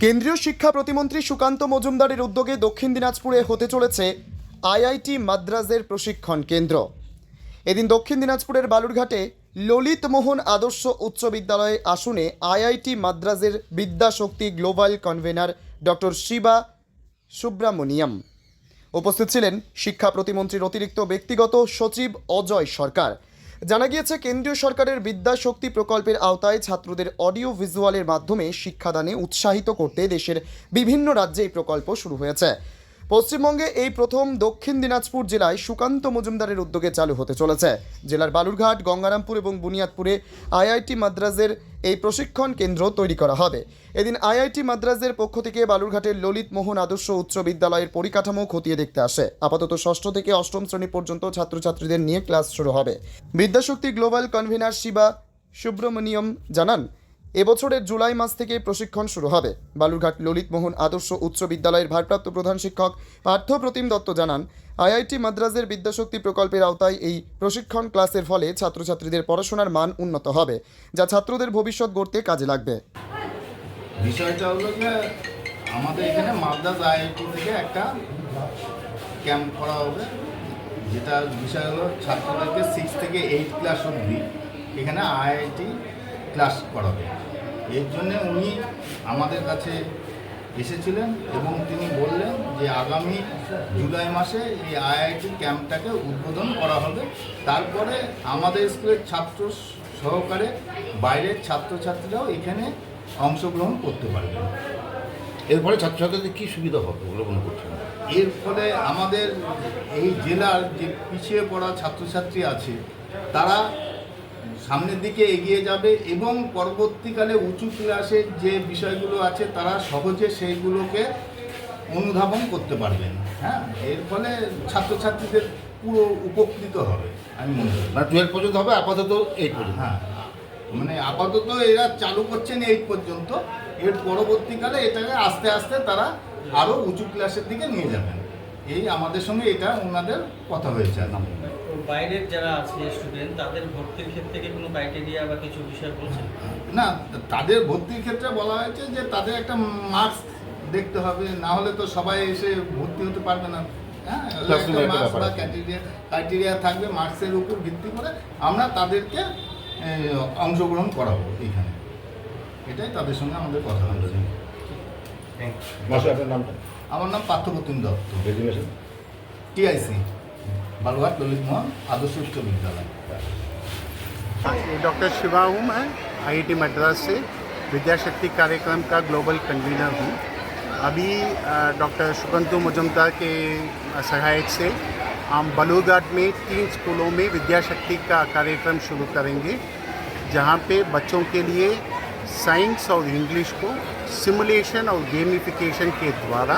কেন্দ্রীয় শিক্ষা প্রতিমন্ত্রী সুকান্ত মজুমদারের উদ্যোগে দক্ষিণ দিনাজপুরে হতে চলেছে আইআইটি মাদ্রাজের প্রশিক্ষণ কেন্দ্র। এদিন দক্ষিণ দিনাজপুরের বালুরঘাটে ললিত মোহন আদর্শ উচ্চ বিদ্যালয়ে আসনে আইআইটি মাদ্রাজের Vidyashakti global convener doctor Shiva Subramaniam উপস্থিত ছিলেন। শিক্ষা প্রতিমন্ত্রীর অতিরিক্ত ব্যক্তিগত সচিব অজয় সরকার। জানা গিয়েছে, কেন্দ্রীয় সরকারের বিদ্যাশক্তি প্রকল্পের আওতায় ছাত্রদের অডিও ভিজুয়ালের মাধ্যমে শিক্ষাদানে উৎসাহিত করতে দেশের বিভিন্ন রাজ্যে এই প্রকল্প শুরু হয়েছে। পশ্চিমবঙ্গে এই প্রথম দক্ষিণ দিনাজপুর জেলায় সুকান্ত মজুমদারের উদ্যোগে চালু হতে চলেছে। জেলার বালুরঘাট, গঙ্গারামপুর এবং বুনিয়াদপুরে আইআইটি মাদ্রাজের এই প্রশিক্ষণ কেন্দ্র তৈরি করা হবে। এদিন আইআইটি মাদ্রাজের পক্ষ থেকে বালুরঘাটের ললিত মোহন আদর্শ উচ্চ বিদ্যালয়ের পরিকাঠামো খতিয়ে দেখতে আসে। আপাতত ষষ্ঠ থেকে অষ্টম শ্রেণী পর্যন্ত ছাত্রছাত্রীদের নিয়ে ক্লাস শুরু হবে। বিদ্যাশক্তি গ্লোবাল কনভেনার শিবা সুব্রমণিয়ম জানান, এবছরের জুলাই মাস থেকে প্রশিক্ষণ শুরু হবে। বালুরঘাট ললিত মোহন আদর্শ উচ্চ বিদ্যালয়ের ভারপ্রাপ্ত প্রধান শিক্ষক পার্থ প্রতিম দত্ত জানান, আইআইটি মাদ্রাজের বিদ্যাশক্তি প্রকল্পের আওতায় এই প্রশিক্ষণ ক্লাসের ফলে ছাত্রছাত্রীদের পড়াশোনার মান উন্নত হবে, যা ছাত্রদের ভবিষ্যৎ গড়তে কাজে লাগবে। বিষয়টা হলো যে আমাদের এখানে মাদ্রাজ আইআইটি থেকে একটা ক্যাম্প করা হবে, যেটা বিষয় হলো ছাত্রদেরকে 6 থেকে 8 ক্লাস অবধি এখানে আইআইটি ক্লাস করাবে। এর জন্যে উনি আমাদের কাছে এসেছিলেন এবং তিনি বললেন যে আগামী জুলাই মাসে এই আইআইটি ক্যাম্পটাকে উদ্বোধন করা হবে। তারপরে আমাদের স্কুলের ছাত্র সহকারে বাইরের ছাত্রছাত্রীরাও এখানে অংশগ্রহণ করতে পারবে। এর ফলে ছাত্রছাত্রীদের কী সুবিধা হবে বলে মনে করছেন? এর ফলে আমাদের এই জেলার যে পিছিয়ে পড়া ছাত্রছাত্রী আছে তারা সামনের দিকে এগিয়ে যাবে এবং পরবর্তীকালে উঁচু ক্লাসের যে বিষয়গুলো আছে তারা সহজে সেইগুলোকে অনুধাবন করতে পারবেন। হ্যাঁ, এর ফলে ছাত্রছাত্রীদের পুরো উপকৃত হবে আমি মনে করি। মানে 12 পর্যন্ত হবে, আপাতত 8 পর্যন্ত। হ্যাঁ, মানে আপাতত এরা চালু করছেন 8 পর্যন্ত। এর পরবর্তীকালে এটাকে আস্তে আস্তে তারা আরও উঁচু ক্লাসের দিকে নিয়ে যাবেন। এই আমাদের সঙ্গে এটা ওনাদের কথা হয়েছে। বাইরের যারা আছে স্টুডেন্ট, তাদের ভর্তির ক্ষেত্রে কি কোনো ক্রাইটেরিয়া বা কিছু বিষয় বলছেন? না, তাদের ভর্তির ক্ষেত্রে বলা হয়েছে যে তাদের একটা মার্কস দেখতে হবে, না হলে তো সবাই এসে ভর্তি হতে পারবে না। হ্যাঁ, মার্কস বা ক্রাইটেরিয়া থাকবে, মার্কসের উপর ভিত্তি করে আমরা তাদেরকে অংশগ্রহণ করাবো এইখানে। এটাই তাদের সঙ্গে আমাদের কথা হয়েছে। আপনার নামটা? আমার নাম পার্থ প্রতিম দত্ত, রেজিগনেশন টিআইসি बालुघाट ललित मोहन आदर्श उच्च विद्यालय। डॉक्टर शिवा हूँ मैं, आईआईटी मद्रास से विद्याशक्ति कार्यक्रम का ग्लोबल कन्वीनर हूँ। अभी डॉक्टर सुकांत मजुमदार के सहायक से हम बालूरघाट में 3 स्कूलों में विद्याशक्ति का कार्यक्रम शुरू करेंगे, जहाँ पे बच्चों के लिए साइंस और इंग्लिश को सिमुलेशन और गेमिफिकेशन के द्वारा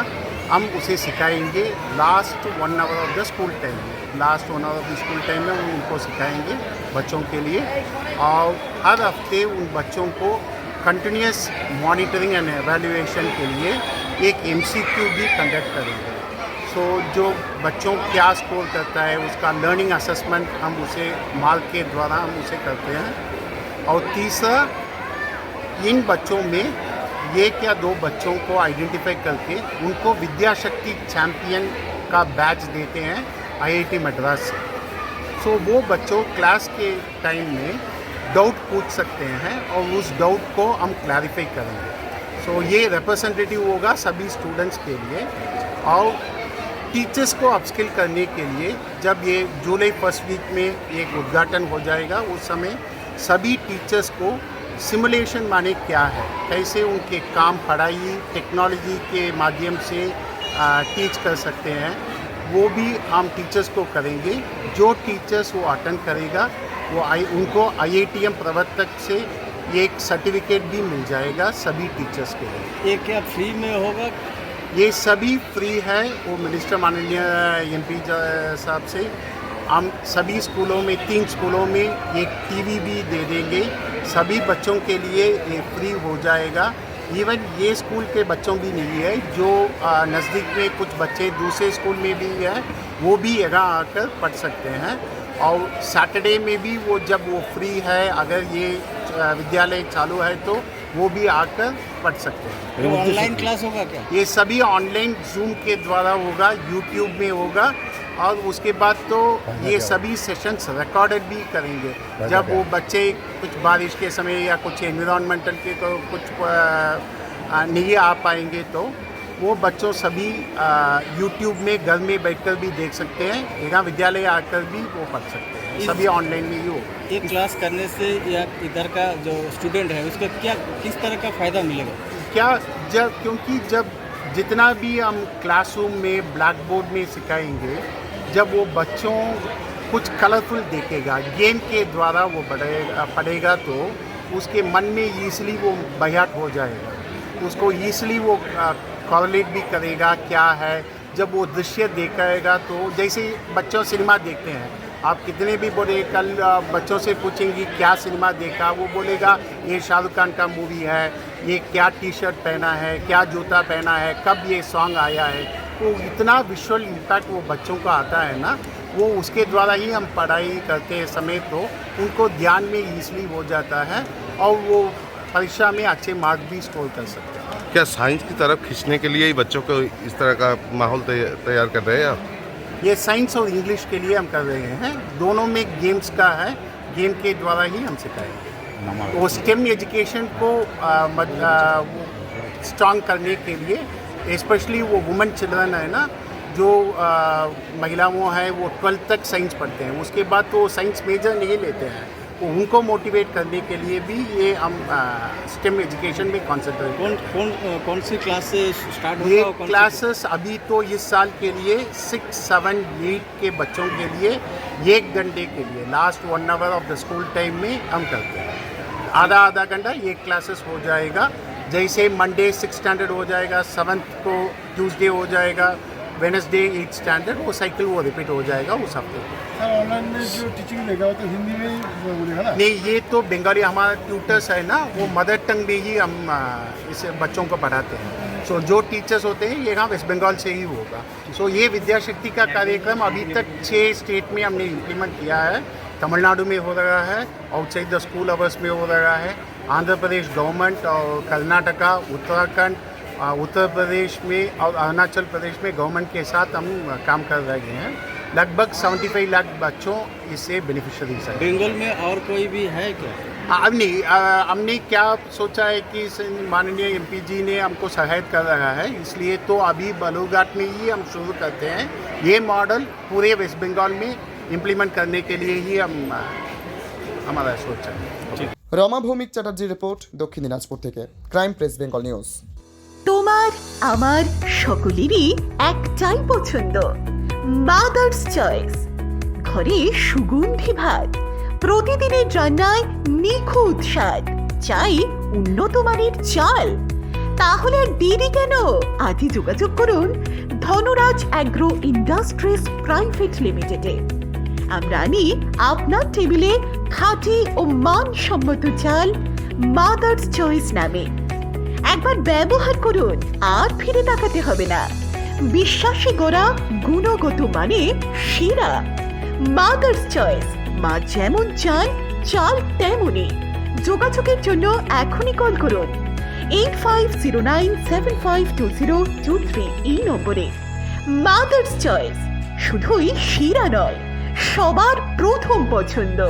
हम उसे सिखाएंगे। Last 1 hour of the school time में, last 1 hour of the school time में हम उनको सिखाएंगे बच्चों के लिए। और हर हफ्ते उन बच्चों को कंटिन्यूस मॉनिटरिंग एंड एवेल्युएशन के लिए एक MCQ भी कंडक्ट करेंगे। सो जो बच्चों क्या स्कोर करता है उसका लर्निंग असेसमेंट हम उसे मार्क के द्वारा हम उसे करते हैं। और तीसरा, इन बच्चों में एक या 2 बच्चों को आइडेंटिफाई करके उनको विद्याशक्ति चैम्पियन का बैच देते हैं आईआईटी मद्रास से। सो वो बच्चों क्लास के टाइम में डाउट पूछ सकते हैं और उस डाउट को हम क्लैरिफाई करेंगे। सो ये रिप्रेजेंटेटिव होगा सभी स्टूडेंट्स के लिए। और टीचर्स को अपस्किल करने के लिए जब ये जुलाई 1st वीक में एक उद्घाटन हो जाएगा, उस समय सभी टीचर्स को सिमुलेशन माने क्या है, कैसे उनके काम पढ़ाई टेक्नोलॉजी के माध्यम से टीच कर सकते हैं, वो भी हम टीचर्स को करेंगे। जो टीचर्स वो अटेंड करेगा वो उनको IITM प्रवर्तक से एक सर्टिफिकेट भी मिल जाएगा सभी टीचर्स के लिए। ये क्या फ्री में होगा? ये सभी फ्री है। वो मिनिस्टर माननीय MP साहब से हम सभी स्कूलों में 3 स्कूलों में एक टीवी भी दे देंगे। सभी बच्चों के लिए ये फ्री हो जाएगा। इवन ये स्कूल के बच्चों भी नहीं है, जो नज़दीक में कुछ बच्चे दूसरे स्कूल में भी हैं, वो भी यहाँ आकर पढ़ सकते हैं। और सैटरडे में भी वो जब वो फ्री है, अगर ये विद्यालय चालू है तो वो भी आकर पढ़ सकते हैं। ऑनलाइन क्लास होगा क्या? ये सभी ऑनलाइन जूम के द्वारा होगा, यूट्यूब में होगा, और उसके बाद तो ये सभी सेशंस रिकॉर्डेड भी करेंगे। जब वो बच्चे कुछ बारिश के समय या कुछ एनवायरमेंटल के कुछ नहीं आ पाएंगे तो वो बच्चों सभी यूट्यूब में घर में बैठकर भी देख सकते हैं, यहाँ विद्यालय आकर भी वो पढ़ सकते हैं, सभी ऑनलाइन में ही होगा। एक क्लास करने से या इधर का जो स्टूडेंट है उसको क्या किस तरह का फ़ायदा मिलेगा? क्योंकि जब जितना भी हम क्लासरूम में ब्लैक बोर्ड में सिखाएंगे, जब वो बच्चों कुछ कलरफुल देखेगा, गेम के द्वारा वो पढ़ेगा तो उसके मन में ईज़िली वो बयाट हो जाएगा, उसको ईज़िली वो कॉलेट भी करेगा क्या है। जब वो दृश्य देखेगा तो जैसे बच्चों सिनेमा देखते हैं, आप कितने भी बोले, कल बच्चों से पूछेंगे क्या सिनेमा देखा, वो बोलेगा ये शाहरुख खान का मूवी है, ये क्या टी शर्ट पहना है, क्या जूता पहना है, कब ये सॉन्ग आया है। तो इतना विजुअल इम्पैक्ट वो बच्चों को आता है ना, वो उसके द्वारा ही हम पढ़ाई करते समय तो उनको ध्यान में ईज़िली हो जाता है और वो परीक्षा में अच्छे मार्क्स भी स्कोर कर सकते हैं। क्या साइंस की तरफ खींचने के लिए ही बच्चों को इस तरह का माहौल तैयार कर रहे हैं आप? ये साइंस और इंग्लिश के लिए हम कर रहे हैं, दोनों में गेम्स का है, गेम के द्वारा ही हम सिखाएंगे। वो स्टेम एजुकेशन को स्ट्रॉन्ग करने के लिए स्पेशली वो वुमेन चिल्ड्रन है ना, जो महिलाओं हैं वो 12th तक साइंस पढ़ते हैं, उसके बाद तो साइंस मेजर नहीं लेते हैं, तो उनको मोटिवेट करने के लिए भी ये हम स्टेम एजुकेशन में कॉन्सेंट्रेट कौन सी क्लास से स्टार्ट ये होगा? क्लासेस अभी तो इस साल के लिए 6, 7, 8 के बच्चों के लिए 1 घंटे के लिए last 1 hour of the school time में हम करते हैं। आधा घंटा ये क्लासेस हो जाएगा। जैसे मंडे 6 स्टैंडर्ड हो जाएगा, 7th को ट्यूसडे हो जाएगा, वेडनेसडे 8 स्टैंडर्ड, वो साइकिल वो रिपीट हो जाएगा उस हफ्ते को। सर ऑनलाइन में जो टीचिंग लेगा वो तो हिंदी में ही बोलेगा ना? नहीं, ये तो बंगाली हमारा ट्यूटर्स है ना, वो मदर टंग में ही हम इस बच्चों को पढ़ाते हैं। सो जो टीचर्स होते हैं ये यहाँ वेस्ट बंगाल से ही होगा। सो ये विद्याशक्ति का कार्यक्रम अभी तक 6 स्टेट में हमने इम्प्लीमेंट किया है। तमिलनाडु में हो रहा है, आउटसाइड द स्कूल आवर्स में हो रहा है, आंध्र प्रदेश गवर्नमेंट और कर्नाटका, उत्तराखंड, उत्तर प्रदेश में और अरुणाचल प्रदेश में गवर्नमेंट के साथ हम काम कर रहे हैं। लगभग 75 लाख बच्चों इससे बेनिफिशरीज हैं। बंगाल में और कोई भी है क्या? अब नहीं, हमने क्या सोचा है कि माननीय एमपी जी ने हमको सहायता कर रहा है, इसलिए तो अभी बालूरघाट में ही हम शुरू करते हैं। ये मॉडल पूरे वेस्ट बंगाल में इम्प्लीमेंट करने के लिए ही हमारा सोच है। রমা ভৌমিক চ্যাটার্জির রিপোর্ট, দক্ষিণ দিনাজপুর থেকে, ক্রাইম প্রেস বেঙ্গল নিউজ। তোমার আমার সকলেরই একটাই পছন্দ, মাদার্স চয়েস। ঘরে সুগন্ধি ভাত, প্রতিদিনের রান্নায় নিখুঁত স্বাদ, চাই উন্নত মানের চাল। তাহলে আর দেরি কেন? আজই যোগাযোগ করুন ধনরাজ অ্যাগ্রো ইন্ডাস্ট্রিজ প্রাইভেট লিমিটেডে। আমরা আনি আপনার টেবিলে খাঁটি ও মানসম্মত চাল মাদার্স চয়েস নামে। একবার ব্যবহার করুন, আর ফিরে তাকাতে হবে না। বিশ্বাসী গোড়া, গুণগত মানে সেরা। মাদার্স চয়েস, মা যেমন চান চাল তেমনই। যোগাযোগের জন্য এখনই কল করুন 8509752023 এই নম্বরে। মাদার্স চয়েস শুধুই সেরা নয়, সবার প্রথম পছন্দ।